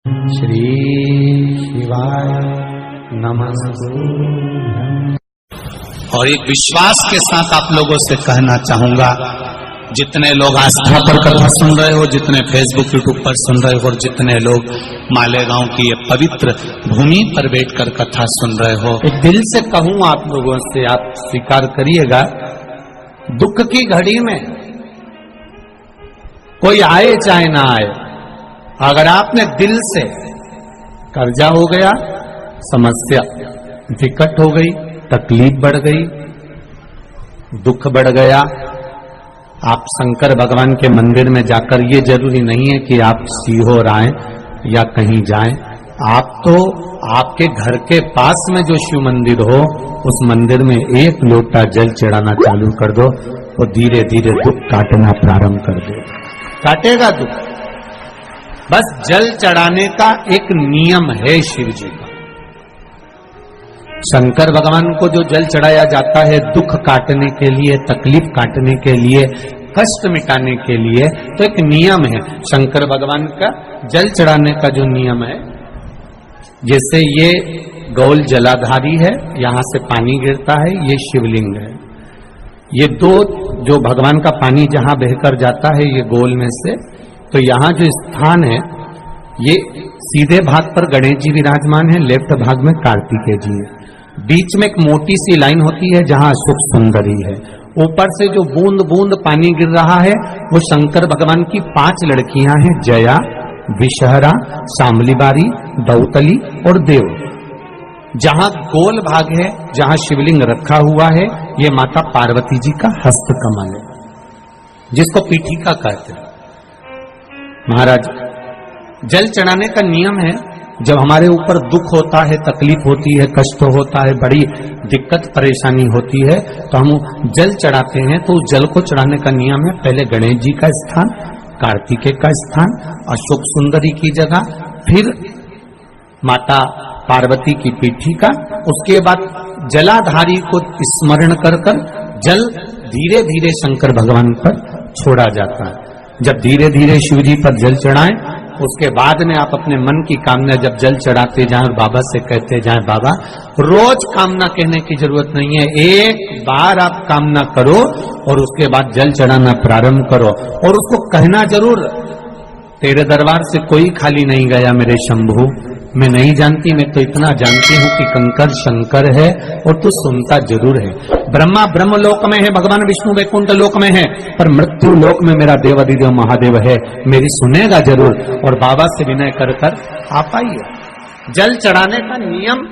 श्री शिवाय नमस्तु। और एक विश्वास के साथ आप लोगों से कहना चाहूंगा, जितने लोग आस्था पर कथा सुन रहे हो, जितने फेसबुक यूट्यूब पर सुन रहे हो, और जितने लोग मालेगांव की ये पवित्र भूमि पर बैठकर कथा सुन रहे हो, एक दिल से कहूं आप लोगों से, आप स्वीकार करिएगा, दुख की घड़ी में कोई आए चाहे ना आए, अगर आपने दिल से कर्जा हो गया, समस्या विकट हो गई, तकलीफ बढ़ गई, दुख बढ़ गया, आप शंकर भगवान के मंदिर में जाकर, ये जरूरी नहीं है कि आप सीहोर आए या कहीं जाएं, आप तो आपके घर के पास में जो शिव मंदिर हो, उस मंदिर में एक लोटा जल चढ़ाना चालू कर दो, और धीरे धीरे दुख काटना प्रारंभ कर दो। काटेगा दुख। बस जल चढ़ाने का एक नियम है शिव जी का। शंकर भगवान को जो जल चढ़ाया जाता है दुख काटने के लिए, तकलीफ काटने के लिए, कष्ट मिटाने के लिए, तो एक नियम है शंकर भगवान का जल चढ़ाने का जो नियम है। जैसे ये गौल जलाधारी है, यहां से पानी गिरता है, ये शिवलिंग है। ये दो जो भगवान का पानी जहां बहकर जाता है ये गोल में से, तो यहां जो स्थान है, ये सीधे भाग पर गणेश जी विराजमान है, लेफ्ट भाग में कार्तिकेय जी है, बीच में एक मोटी सी लाइन होती है जहां अशोक सुंदरी है। ऊपर से जो बूंद बूंद पानी गिर रहा है वो शंकर भगवान की 5 लड़कियां हैं, जया, विषहरा, शामलीबारी, दौतली और देव। जहां गोल भाग है, जहां शिवलिंग रखा हुआ है, ये माता पार्वती जी का हस्त कमल है, जिसको पीठिका कहते हैं। महाराज, जल चढ़ाने का नियम है, जब हमारे ऊपर दुख होता है, तकलीफ होती है, कष्ट होता है, बड़ी दिक्कत परेशानी होती है, तो हम जल चढ़ाते हैं। तो जल को चढ़ाने का नियम है, पहले गणेश जी का स्थान, कार्तिकेय का स्थान, अशोक सुंदरी की जगह, फिर माता पार्वती की पीठिका, उसके बाद जलाधारी को स्मरण कर कर जल धीरे धीरे शंकर भगवान पर छोड़ा जाता है। जब धीरे धीरे शिव जी पर जल चढ़ाएं, उसके बाद में आप अपने मन की कामना जब जल चढ़ाते जाएं और बाबा से कहते जाएं, बाबा रोज कामना कहने की जरूरत नहीं है, एक बार आप कामना करो और उसके बाद जल चढ़ाना प्रारंभ करो, और उसको कहना जरूर, तेरे दरबार से कोई खाली नहीं गया मेरे शंभू, मैं नहीं जानती, मैं तो इतना जानती हूं कि कंकर शंकर है और तू सुनता जरूर है। ब्रह्मा ब्रह्म लोक में है, भगवान विष्णु वैकुंठ लोक में है, पर मृत्यु लोक में मेरा देवाधिदेव महादेव है, मेरी सुनेगा जरूर। और बाबा से विनय कर कर आप आइए। जल चढ़ाने का नियम,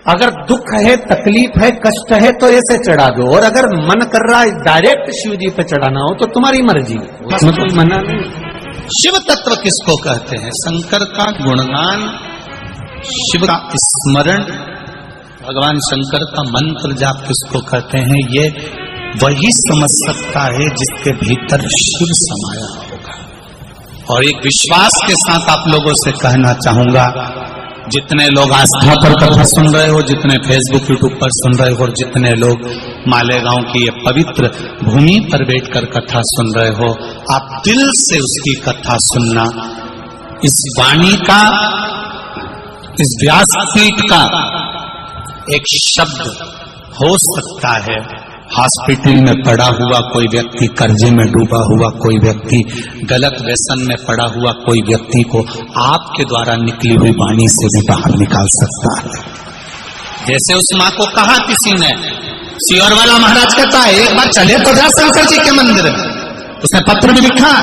अगर दुख है, तकलीफ है, कष्ट है तो ऐसे चढ़ा दो, और अगर मन कर रहा है डायरेक्ट शिव जी पे चढ़ाना हो तो तुम्हारी मर्जी, उसमें कोई मना नहीं। शिव तत्व किसको कहते हैं? शंकर का गुणगान, शिव का स्मरण, भगवान शंकर का मंत्र जाप किसको कहते हैं? ये वही समझ सकता है जिसके भीतर शिव समाया होगा। और एक विश्वास के साथ आप लोगों से कहना चाहूंगा, जितने लोग आस्था पर कथा सुन रहे हो, जितने फेसबुक यूट्यूब पर सुन रहे हो, और जितने लोग मालेगांव की ये पवित्र भूमि पर बैठकर कथा सुन रहे हो, आप दिल से उसकी कथा सुनना। इस वाणी का, इस व्यासपीठ का एक शब्द हो सकता है, हॉस्पिटल में पड़ा हुआ कोई व्यक्ति, कर्जे में डूबा हुआ कोई व्यक्ति, गलत व्यसन में पड़ा हुआ कोई व्यक्ति को आपके द्वारा निकली हुई वाणी से भी बाहर निकाल सकता है। जैसे उस माँ को कहा किसी ने, सियोर वाला महाराज कहता है एक बार चले तो जा शंकर जी के मंदिर में, उसने पत्र भी लिखा।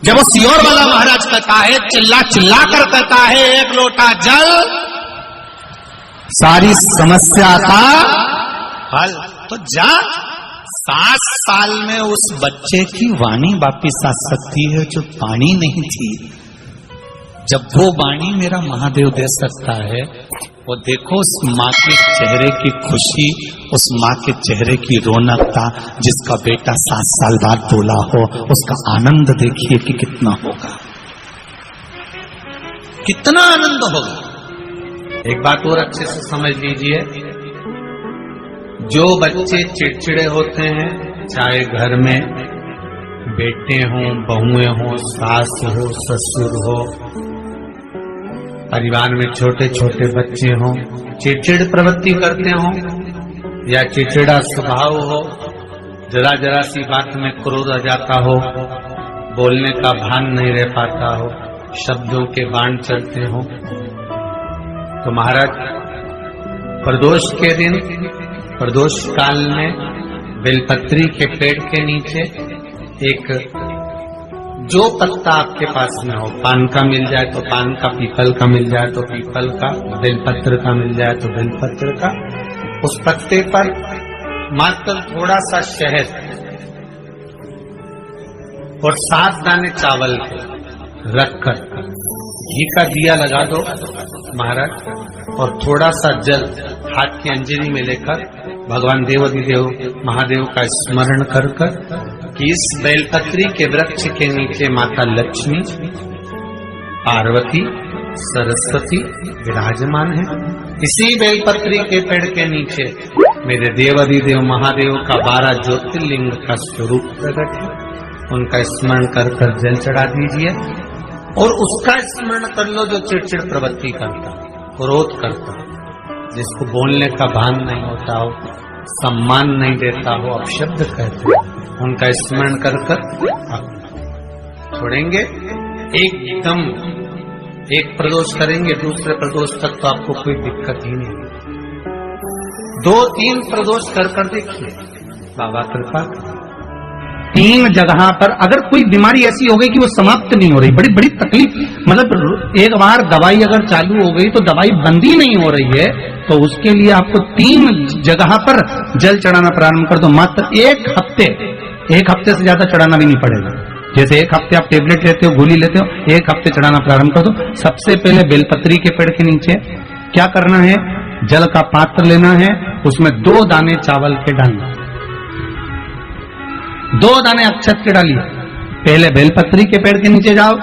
जब वो सियोर वाला महाराज कहता है, चिल्ला चिल्ला कर कहता है, एक लोटा जल सारी समस्या का हल, तो जा। 7 साल में उस बच्चे की वाणी वापिस आ सकती है जो वाणी नहीं थी। जब वो वाणी मेरा महादेव दे सकता है, वो देखो उस माँ के चेहरे की खुशी, उस माँ के चेहरे की रौनकता, जिसका बेटा 7 साल बाद बोला हो, उसका आनंद देखिए कि कितना होगा, कितना आनंद होगा। एक बात और अच्छे से समझ लीजिए, जो बच्चे चिड़चिड़े होते हैं, चाहे घर में बेटे हों, बहुएं हों, सास हो, ससुर हो, परिवार में छोटे छोटे बच्चे हों, चिड़चिड़ प्रवृत्ति करते हों या चिड़चिड़ा स्वभाव हो, जरा जरा सी बात में क्रोध आ जाता हो, बोलने का भान नहीं रह पाता हो, शब्दों के बाण चलते हो, तो महाराज प्रदोष के दिन, प्रदोष काल में बेलपत्री के पेड़ के नीचे एक जो पत्ता आपके पास में हो, पान का मिल जाए तो पान का, पीपल का मिल जाए तो पीपल का, बेलपत्र का मिल जाए तो बेलपत्र का, उस पत्ते पर मात्र थोड़ा सा शहद और 7 दाने चावल के रखकर घी का दिया लगा दो महाराज, और थोड़ा सा जल हाथ की अंजलि में लेकर भगवान देवाधिदेव महादेव का स्मरण कर कि इस बेलपत्री के वृक्ष के नीचे माता लक्ष्मी, पार्वती, सरस्वती विराजमान है। इसी बेलपत्री के पेड़ के नीचे मेरे देवाधिदेव महादेव का 12 ज्योतिर्लिंग का स्वरूप प्रकट है, उनका स्मरण कर जल चढ़ा दीजिए और उसका स्मरण कर लो जो चिड़चिड़ प्रवृत्ति करता, क्रोध करता, जिसको बोलने का भान नहीं होता हो, सम्मान नहीं देता हो, अपशब्द कहते हो, उनका स्मरण कर छोड़ेंगे। एकदम एक प्रदोष करेंगे, दूसरे प्रदोष तक तो आपको कोई दिक्कत ही नहीं, 2-3 प्रदोष कर देखिए, बाबा कृपा। 3 जगह पर अगर कोई बीमारी ऐसी हो गई कि वो समाप्त नहीं हो रही, बड़ी बड़ी तकलीफ, मतलब एक बार दवाई अगर चालू हो गई तो दवाई बंद ही नहीं हो रही है, तो उसके लिए आपको 3 जगह पर जल चढ़ाना प्रारंभ कर दो। मात्र 1 हफ्ते से ज्यादा चढ़ाना भी नहीं पड़ेगा। जैसे 1 हफ्ते आप टेबलेट लेते हो, गोली लेते हो, 1 हफ्ते चढ़ाना प्रारंभ कर दो। सबसे पहले बेलपत्री के पेड़ के नीचे क्या करना है, जल का पात्र लेना है, उसमें 2 दाने चावल के डालना, 2 दाने अक्षत के डालिए। पहले बेलपत्री के पेड़ के नीचे जाओ,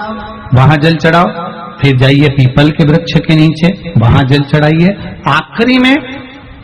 वहां जल चढ़ाओ, फिर जाइए पीपल के वृक्ष के नीचे, वहां जल चढ़ाइए, आखिरी में